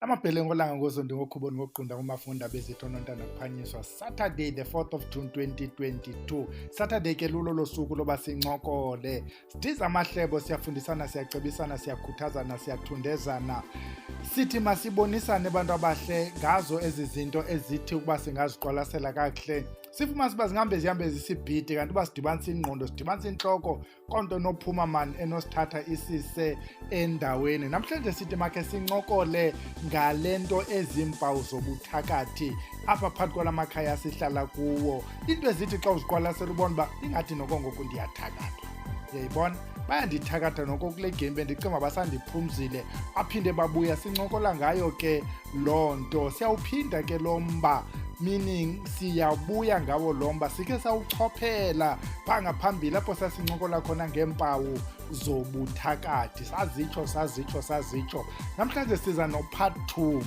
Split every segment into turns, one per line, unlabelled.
Amabhelengo langa ngozondi ngokhuboni ngoqunda kumafunda bezithonontana kuphanyiswa Saturday the 4th of June 2022. Saturday ke lulo losuku loba sincokole. Sidiza amahlebo, siyafundisana, siyacebisana, siyakhuthazana, siyathundezana. Sithi masibonisane abantu abahle ngazo ezi zinto ezithi ukuba singaziqwalasela kakuhle. Sifuma siba zihambe zisibhidi kanti uba sidibanisa ingqondo, sidibanisa intloko konto nophuma mani enosithatha isise endaweni. Namhlanje sithi makhe sincokole ngalento ezimpawu zobuthakathi apha phakathi kwalamakhaya sihlala kuwo. Into ezithi xa uziqwalasela ubona uba ingathi noko ngoku ndiyathakathwa. Uyayibona? Bayandithakatha noko kule game bendicinga basandiphumzile aphinde babuya sincokola ngayo ke loo nto. Siyawuphinda ke lo mba, meaning siyabuya ngawo lo mba sikhe sawuchophela phaa ngaphambili apho sasincokola khona ngeempawu zobuthakathi. Sazitsho. Namhlanje siza no-part 2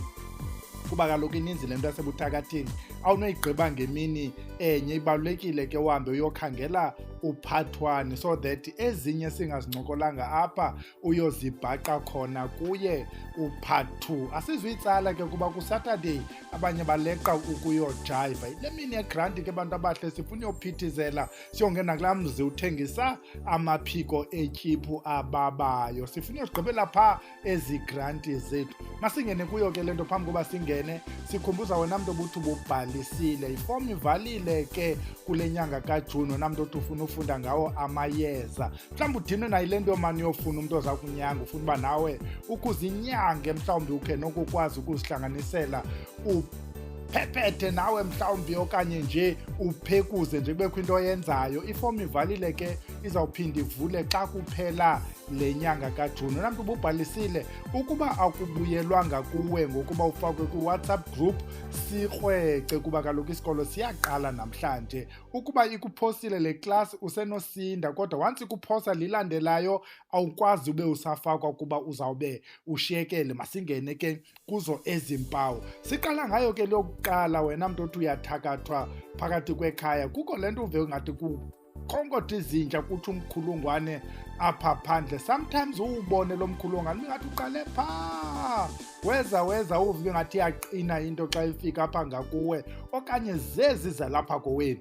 kuba kaloku ininzi le nto yasebuthakathini awunoyigqiba ngemini enye. Ibalulekile ke uhambe uyokhangela u-part 1 so that ezinye singazincokolanga apha uyozibhaqa khona kuye u-part 2. Asizuyitsala ke kuba kuSaturday abanye baleqa ukuyojayiva. Le mini yegranti ke abantu abahle sifuna uyophithizela siyongena kulaa mzi uthengisa amaphiko etyiphu ababayo. Sifuna uyozigqibela phaa ezi granti zethu. Masingene kuyo ke le nto phambi koba singene sikhumbuza wena mntu obuthi ububhalisile. Ifomu ivalile ke kule nyanga kaJuni wena mntu othi ufuna ufunda ngawo amayeza. Mhlawumbi udinwe nayo le nto mani uyofuna umntu oza kunyanga, ufuna uba nawe ukuzinyange mhlawumbi ukhe nokukwazi ukuzihlanganisela uphephethe nawe mhlawumbi okanye nje uphekuze nje kubekho into oyenzayo. Ifomu ivalile ke izawuphinda ivule xa kuphela le nyanga kaJuni. Wena mntu ububhalisile ukuba akubuyelwanga kuwe ngokuba ufakwe kwiWhatsApp group sikrwece kuba kaloku isikolo siyaqala namhlanje. Ukuba ikuphosile le class usenosinda kodwa once ikuphosa lilandelayo awukwazi ube usafakwa kuba uzawube ushiyekele. Masingene ke kuzo ezimpawu. Siqala ngayo ke lokuqala wena mntu othi uyathakathwa phakathi kwekhaya. Kukho le nto uve ungathi ukukhonkotha izinja kuthi umkhulungwane apha phandle. Sometimes uwubone lo mkhulungwane ingathi uqale phaa weza uve ingathi iyaqina into xa ifika apha ngakuwe okanye zezi zalapha kowenu.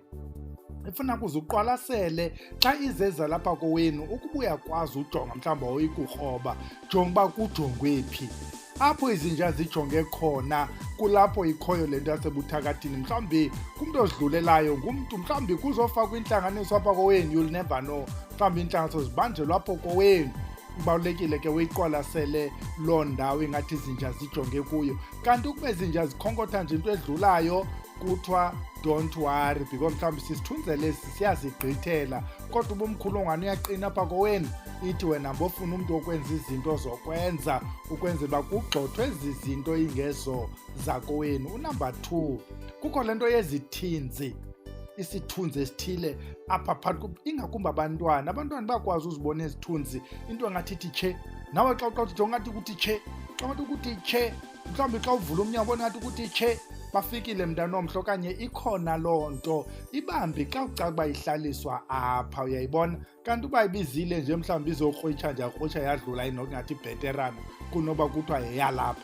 Ifuna kuze uqwalasele xa izeza lapha kowenu ukuba uyakwazi ujonga mhlawumbi awuyikurhoba jonga uba kujongwe phi. Apho izinja zijonge khona kulapho ikhoyo le nto yasebuthakathini. Mhlawumbi kumntu ozidlulelayo ngumntu mhlawumbi kuzofakwa intlanganiso apha kowenu, you'll never know. Mhlawumbi intlanganiso zibanjelwa apho kowenu. Kubalulekile ke uyiqwalasele loo ndawo ingathi izinja zijonge kuyo. Kanti ukuba izinja zikhonkotha nje into edlulayo kuthiwa don't worry because mhlawumbi sisithunzi lesi siyazigqithela kodwa uba umkhulungwane uyaqina apha kowenu ithi wena mbofuna umntu okwenza izinto zokwenza ukwenzela uba kugxothwe ezi zinto ingezo zakowenu. Unumber 2 kukho le nto yezithinzi, isithunzi esithile apha phakathi ingakumbi abantwana bayakwazi uzibona izithunzi into engathi ithi tshe. Nawe xa ujonga ngathi ukuthi tshe, xa ngathi ukuthi tshe, mhlawumbi xa uvula umnyango ubona ngathi ukuthi tshe. Bafikile mntana omhle okanye ikhona loo nto ibambi xa ucaca uba ihlaliswa apha, uyayibona. Kanti uba ibizile nje mhlawumbi izokrwitsha nje akrwitsha yadlula inokungathi ibheterana kunoba kuthiwa yeyalapha.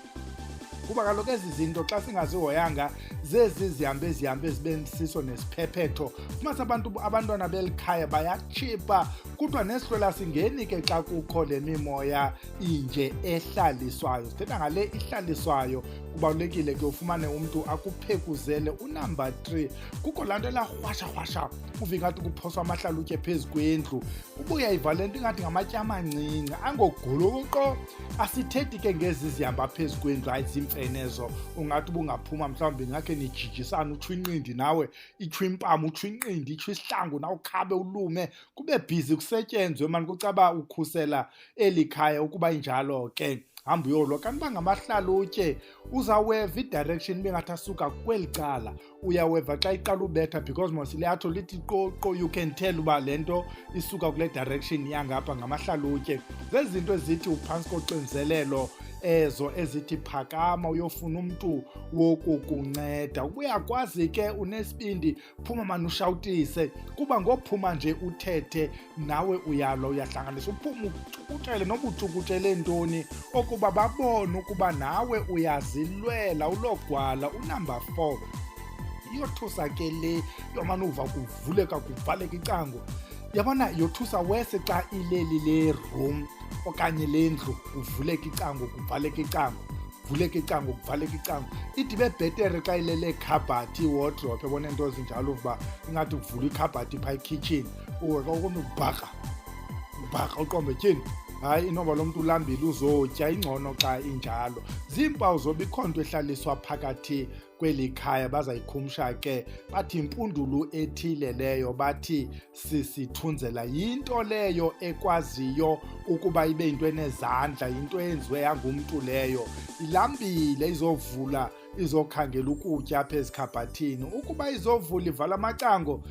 Kuba kaloku ezi zinto xa singazihoyanga zezi zihambe zibe siso nesiphephetho. Fumanise abantwana beli khaya bayatshipa kuthiwa nesihlwela singeni ke xa kukho le mimoya inje ehlaliswayo. Sithetha ngale ihlaliswayo kubalulekile ke ufumane umntu akuphekuzele. Unumber 3 kukho laa nto elahwasha uve ingathi kuphoswa amahlalutye phezu kwendlu. Uba uyayiva le nto ingathi ngamatye amancinci angoguluko. Asithethi ke ngezi zihamba phezu kwendlu hayi zimfenezo ungathi uba ungaphuma mhlawumbi ngakhe nijijisane utshwe inqindi nawe itshwe impamu utshwe inqindi itshwe isihlangu nawe ukhabe ulume kube bhizi kusetyenzwe mani kucaba ukhusela eli khaya. Ukuba injalo ke hamba uyolwa. Kanti uba ngamahlalutye uzaweva idirection bengathi asuka kweli cala, uyaweva xa iqala ubetha because mos liyatsho lithi qoqo you can tell uba le nto isuka kule direction yangapha ngamahlalutye. Zezi zinto ezithi uphantsi koxinzelelo ezo ezithi phakama uyofuna umntu wokukunceda. Uyakwazi ke unesibindi, phuma mani ushawutise, kuba ngophuma nje uthethe nawe uyalwa, uyahlanganisa, uphuma ucukutshele noba ucukutshele ntoni, okuba babone ukuba nawe uyazilwela, ulogwala. Unumber 4, iyothusa ke le yomane uva kuvuleka kuvaleka icango. Yabona yothusa wese xa ileli le room okanye le ndlu kuvuleka icango kuvaleka icango, kuvuleka icango kuvaleka icango. Ithi bebhetere xa ilele ekhabhathi, iwardrobe, ebona into ezinjalo ukuba ingathi kuvula ikhabhathi phaa ekitchen, uwekokona ubhaqa uqombe tyhini. Hayi, inoba lo mntu ulambile uzotya, ingcono xa injalo. Ziimpawu zobukhonto ehlaliswa phakathi kweli khaya. Bazayikhumsha ke bathi impundulu ethile leyo, bathi sisithunzela. Yinto leyo ekwaziyo ukuba ibe yinto enezandla, yinto eyenziwe yangumntu leyo. Ilambile, izovula, izokhangela ukutya apha ezikhabhathini. Ukuba izovula ivala amacango,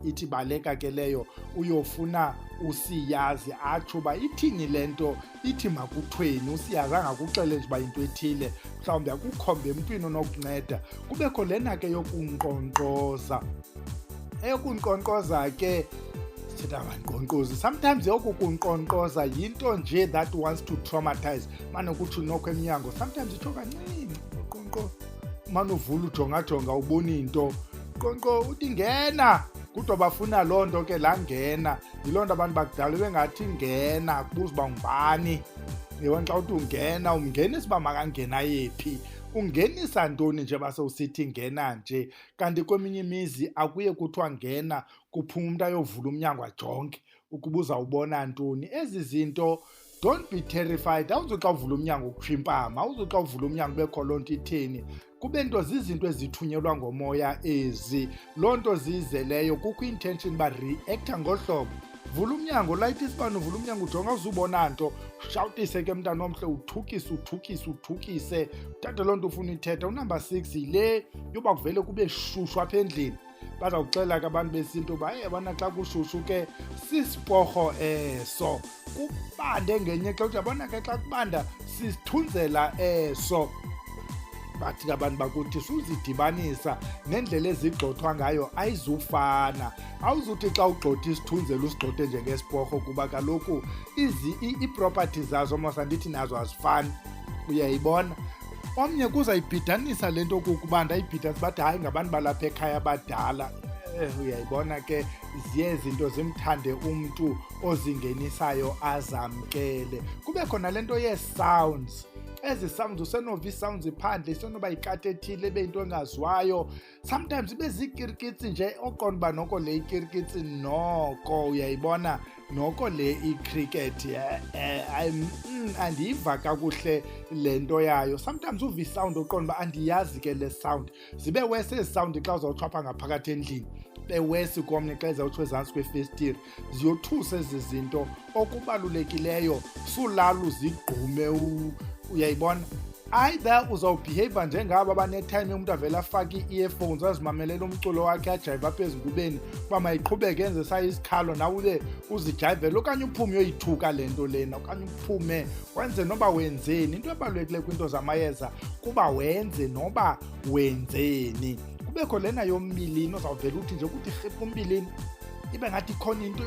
ithi baleka ke leyo, uyofuna usiyazi atsho uba ithini le nto, ithi makuthweni. Usiyazi angakuxele nje uba yinto ethile, mhlawumbi akukhombe emntwini onokunceda. Kubekho lena ke yokunkqonkqoza. Eyokunkqonkqoza ke sithetha ngankqonkqozi. Sometimes yokukunkqonkqoza yinto nje that wants to traumatize. Mane kuthi kweminyango, sometimes itsho kancinci uqonqo, mane uvula ujongajonga ubona into qonqo, uthi ngena, kodwa bafuna loo nto ke laa ngena. Yiloo nto abantu bakudala bengathi ngena, kubuza uba ngubani. Yewona xa uthi ungena, umngenisa uba makangena yephi, ungenisa ntoni nje basewusithi ngena nje. Kanti kweminye imizi akuye kuthiwa ngena, kuphuma umntu ayovula umnyango ajonge ukuba uzawubona ntoni. Ezi zinto, don't be terrified. Awuzuthi xa uvula umnyango kutsho impama, awuzuthi xa uvula umnyango bekho loo nto itheni. Kube nto zizinto ezithunyelwa ngomoya ezi. Loo nto zizeleyo kukho intention uba reacta ngohlobo. Vula umnyango, layita isibane, uvula umnyango ujonga, awuzubona nto. Shawutise ke mntana omhle, uthukise, uthathe loo nto ufuna ithetha. Unumber 6 yile yoba kuvele kube shushu apha endlini. Bazawuxela ke abantu besintu uba yabona xa kushushu ke sisiporho eso, kubande ngenye xa. Uyabona ke xa kubanda sisithunzela eso. Bathi ke abantu bakuthi suzidibanisa nendlela ezigxothwa ngayo ayizufana. Awuzuthi xa ugxotha isithunzela usigxothe njengesiporho, kuba kaloku ii-properties zazo masandithi nazo azifani, uyayibona. Omnye kuzayibhidanisa le nto kukubanda, ayibhidanisa bathi hayi ngabantu balapha ekhaya abadala. Uyayibona ke, ziye zinto zimthande umntu ozingenisayo azamkele. Kube khona le nto yee-sounds. Ezi sounds usenova ii-sounds phandle, isenoba yikati ethile ebe yinto engaziwayo. Sometimes ibe ziikirikitsi nje, oqonda uba noko le ikirikitsi noko, uyayibona, noko le icricket. Andiyiva kakuhle le nto yayo. Sometimes uva isound oqonda uba andiyazi ke le sound. Zibe wesi ezi sound xa uzawuthwapha ngaphakathi endlini, bewesi komnye xa ezawutsho ezantsi kwefestire. Ziyothusa ezi zinto. Okubalulekileyo sulala uzigqume, uyayibona. Either uzawubehave njengaba banetime umntu avele afake ii-earphones azimamelela umculo wakhe ajayive apha ezingubeni uba mayiqhubeke enze sayisikhalo, nawe ule uzijayivele, okanye uphume uyoyithuka le nto lena, okanye uphume wenze noba wenzeni. Into ebalulekileyo kwiinto zamayeza kuba wenze noba wenzeni. Kubekho lena yombilini, ozawuvele uthi nje ukuthi rhipha umbilini, ibe ngathi ikhona into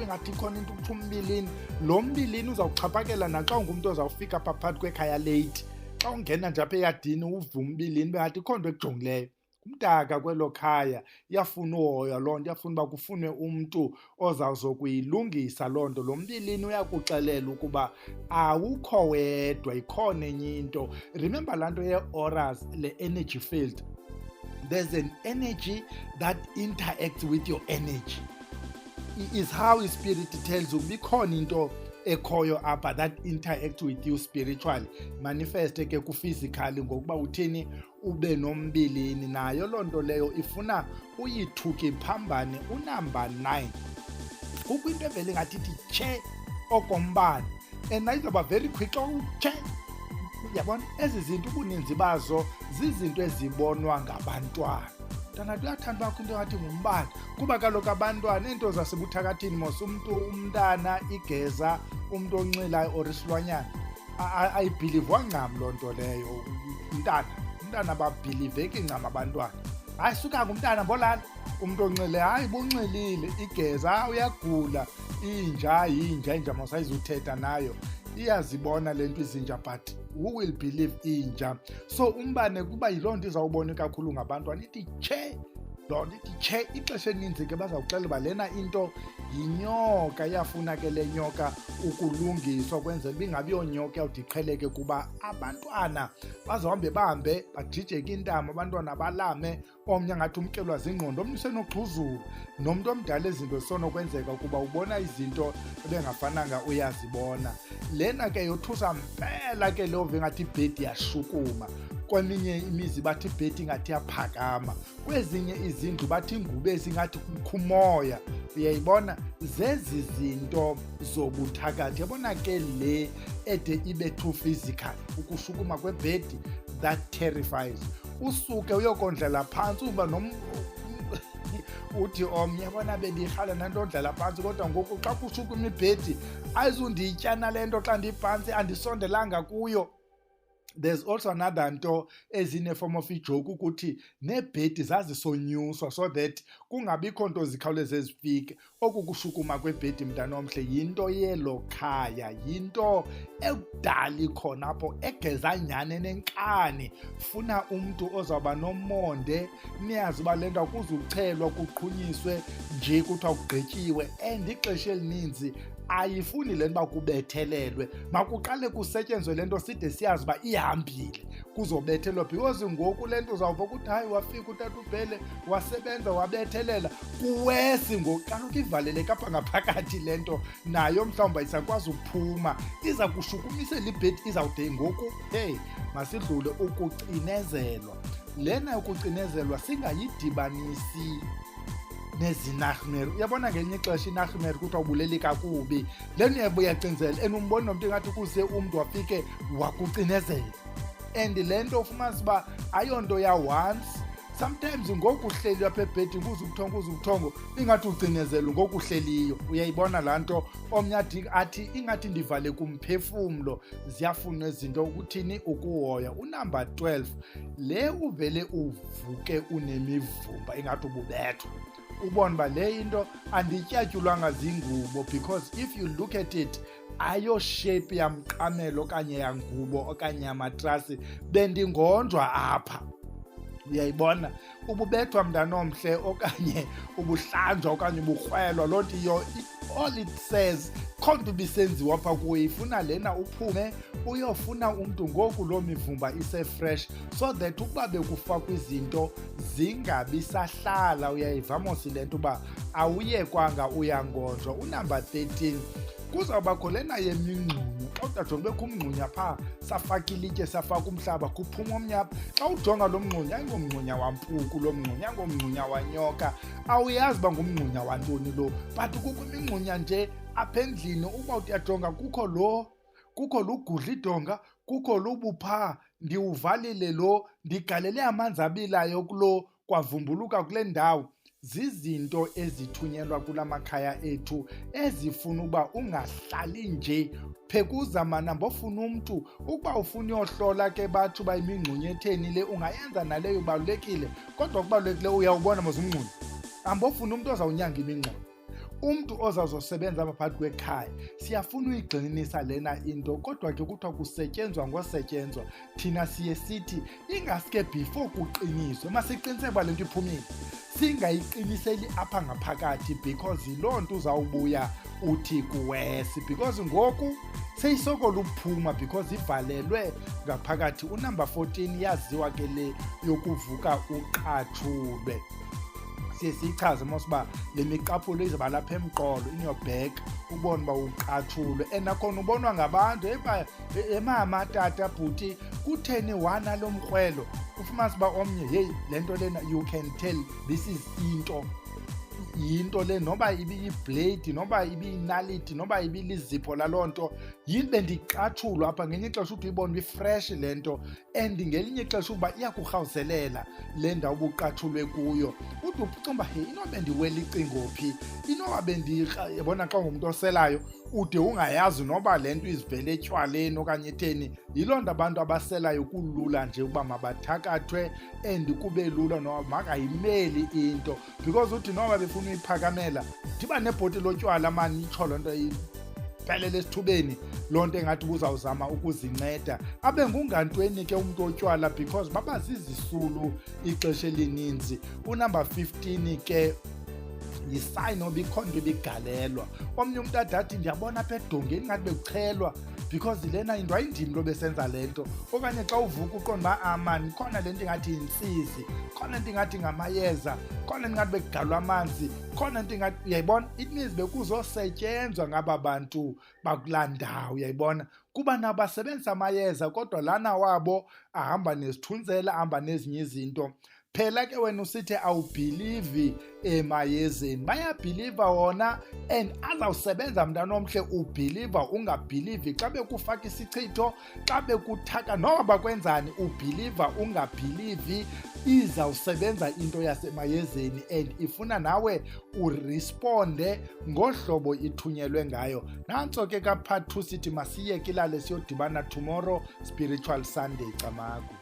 kuthiwa umbilini. Lo mbilini uzawuxhaphakela naxa ungumntu ozawufika apha phakathi kwekhaya late. Xa ungena nje apha eyadini uve umbilini, bengathi ikho nto ekujongileyo. Umdaka kwelo khaya, iyafuna uhoya loo nto, iyafuna uba kufunwe umntu ozawuzokuyilungisa loo nto. Lo mbilini uyakuxelela ukuba awukho wedwa, ikhona enye into. Remember laa nto ye-auras, le energy field. There's an energy that interacts with your energy. It is how spirit tells you bikhona into ekhoyo apha that interact with you spiritually, manifeste ke ku-physically ngokuba uthini ube nombilini. Nayo loo nto leyo ifuna uyithuke iphambane. Unumber 9 kukho into evele ngathi ithi tshe okombane, and ayizawuba very quick xa utshe. Yabona ezi zinto ubuninzi bazo zizinto ezibonwa ngabantwana. Mntana, uyathanda wakho into ngathi ngumbane, kuba kaloku abantwana iinto zasebuthakathini mos umntana igeza, umntu onxilayo or isilwanyana, ayibhilivwa ncam loo nto leyo. Umntana babhiliveki ncam abantwana. Hayi suka ngumntana mbolala, umuntu onxile hayi bunxilile, igeza uyagula, inja mosayizuthetha nayo iyazibona le nto izinja, but who will believe inja? So umbane kuba yiloo nto izawubona kakhulu ngabantwana ithi tshe, loo nto ithi tshe. Ixesha elininzi ke bazawuxela uba lena into yinyoka, iyafuna ke le nyoka ukulungiswa kwenzela uba ingabi yonyoka yawuthi iqheleke, kuba abantwana bazohambe bahambe bajijeke intamo, abantwana balame, omnye ngathi umkelwa zingqondo, omnye usenoxhuzula, nomntu omdala izinto zisonokwenzeka kuba ubona izinto ebengafananga uyazibona. Lena ke yothusa mpela ke leyo ngathi ibhedi yashukuma, kweminye imizi bathi ibhedi ngathi yaphakama, kwezinye izindlu bathi ingubesi ngathi kukhumoya. Uyayibona, zezi zinto zobuthakathi. Yabona ke le ede ibe too physical, ukushukuma kwebhedi, that terrifies. Usuke uyokondlela phantsi uba uthi omnye yabona bendirhala nanto ondlela phantsi, kodwa ngoku xa kushukuma ibhedi ayizundiyityana le nto xa ndiphantsi, andisondelanga kuyo. There's also another nto ezine-form of ijoke ukuthi neebhedi zazisonyuswa so that kungabikho nto zikhawuleze zifike. Oku kushukuma kwebhedi mntanomhle yinto yelo khaya, yinto ekudala ikhona apho, egeza nyhani nenkani. Funa umntu ozawuba nomonde, niyazi uba le nto akuzuchelwa kuqhunyiswe nje kuthiwa kugqityiwe, and ixesha elininzi ayifuni le nto uba kubethelelwe, makuqale kusetyenzwe le nto side siyazi uba ihambile kuzobethelwa, because ngoku le nto uzawuva ukuthi hayi wafika utata uBhele wasebenza wabethelela kuwesi. Ngoku kaloku ivaleleke apha ngaphakathi le nto, nayo mhlawumbi ayisakwazi ukuphuma, iza kushukumisela ibhedi, izawude ngoku hey masidlule. Ukucinezelwa, lena ukucinezelwa singayidibanisi nezinarhmeri. Uyabona ngelinye ixesha inarhmeri kuthiwa ubuleli kakubi, lena uyacinezela and umbona nomntu engathi kuze umntu wafike wakucinezela, and le nto ufumanisa uba ayonto ya-once. Sometimes ngoku uhleli apha ebhedi kuze ubuthongo ingathi ucinezelwe ngoku uhleliyo. Uyayibona laa nto, omnye athi ingathi ndivale kumphefumlo. Ziyafuna izinto ukuthini, ukuhoya. Unumber 12 le uvele uvuke unemivumba ingathi ububethwa, ubona uba le into andityatyulwanga zingubo, because if you look at it ayo shape yamqamelo okanye yangubo okanye yamatrasi, bendingonjwa apha. Uyayibona, ububethwa mntanomhle okanye ubuhlanjwa okanye uburhwelwa, loo nto all it says khonto ibisenziwa apha kuyo. Ifuna lena uphume uyofuna umntu ngoku loo mivumba ise-fresh, so that ukuba bekufakwa izinto zingabi sahlala. Uyayivamos le nto uba awuyekwanga uyangonjwa. Unumber 13 kuzawubakho lena yemingxunya. Xa udajonga bekho umngxunya phaa, safaka ilitye safaka umhlaba, kuphuma omnye apha. Xa ujonga lo mngxunya ayingomngxunya wampuku, lo mngxunya ayingomngxunya wanyoka, awuyazi uba ngumngxunya wantoni lo, but kukho imingxunya nje apha endlini. Uba uyajonga kukho lo gudla idonga, kukho lo ubuphaa, ndiwuvalile lo, ndigalele amanzi abilayo kulo, kwavumbuluka kule ndawo. Zizinto ezithunyelwa kula makhaya ethu ezifuna ukuba ungahlali nje phekuzamana mbofuna umntu. Ukuba ufuna uyohlola ke bathi uba imingxunya etheni le, ungayenza naleyo, ibalulekile, kodwa kubalulekile uyawubona mos umngxunya. Ambofuna umntu ozawunyanga imingxunya, umntu ozazosebenza apha phakathi kwekhaya. Siyafuna uyigxininisa lena into, kodwa ke kuthiwa kusetyenzwa ngosetyenzwa. Thina siye sithi ingaske before kuqiniswe masiqiniseke uba le nto iphumile, singayiqiniseli apha ngaphakathi, because yiloo nto uzawubuya uthi kuwesi, because ngoku seyisokola ukuphuma because ivalelwe ngaphakathi. Unumber 14 yaziwa ke le yokuvuka uqatshulwe. Siyichaze mos uba le miqaphulo izaba lapha emqolo, in your back, ubone uba uqatshulwe. And nakhona ubonwa ngabantu, mama, tata, bhuti, kutheni wana lo mkrwelo. Ufumanisa uba omnye hey le nto lena, you can tell this is yinto le, noba ibiyiblade, noba ibiyinaliti, noba ibilizipho laloo nto, bendiqatshulwa apha. Ngelinye ixesha uthi uyibona ifresh le nto, and ngelinye ixesha ukuba iyakurhawuzelela le ndawo ubuqatshulwe kuyo. Uthi ucinga uba hey inoba bendiwela icingo phi, inoba yabona xa ngumntu oselayo ude ungayazi noba le nto izivele etywaleni okanye etheni. Yiloo nto abantu abaselayo kulula nje ukuba mabathakathwe and kube lula noba makayimeli into, because uthi noba befuna uyiphakamela ndiba nebhoti lotywala mani itsho loo nto iphelele esithubeni, loo nto engathi ubuzawuzama ukuzinceda. Abe ngungantweni ke umntu otywala because babazizisulu ixesha elininzi. Unumber 15 ke yisayini oba ikhona into ibigalelwa. Omnye umntu adathi ndiyabona apha edongeni ngathi bekuchelwa because lena into ayindimi lo besenza le nto. Okanye xa uvuka uqonda uba amani khona le nto ingathi yintsizi, khona into ingathi ngamayeza, khona into ingathi bekugalwa amanzi, khona into ingathi, uyayibona, it means bekuzosetyenzwa ngaba bantu bakulaa ndawo, uyayibona, kuba nabo basebenzisa amayeza kodwa lana wabo ahamba nezithunzela, ahamba nezinye izinto. Phela ke wena usithi awubhilivi emayezeni, bayabhiliva wona and azawusebenza mntana omhle. Ubhiliva ungabhilivi, xa bekufaka isichitho, xa bekuthaka noba bakwenzani, ubhiliva ungabhilivi, izawusebenza into yasemayezeni and ifuna nawe urisponde ngohlobo ithunyelwe ngayo. Nantso ke ka part 2 sithi masiyeke ilale siyodibana tomorrow, Spiritual Sunday camaku.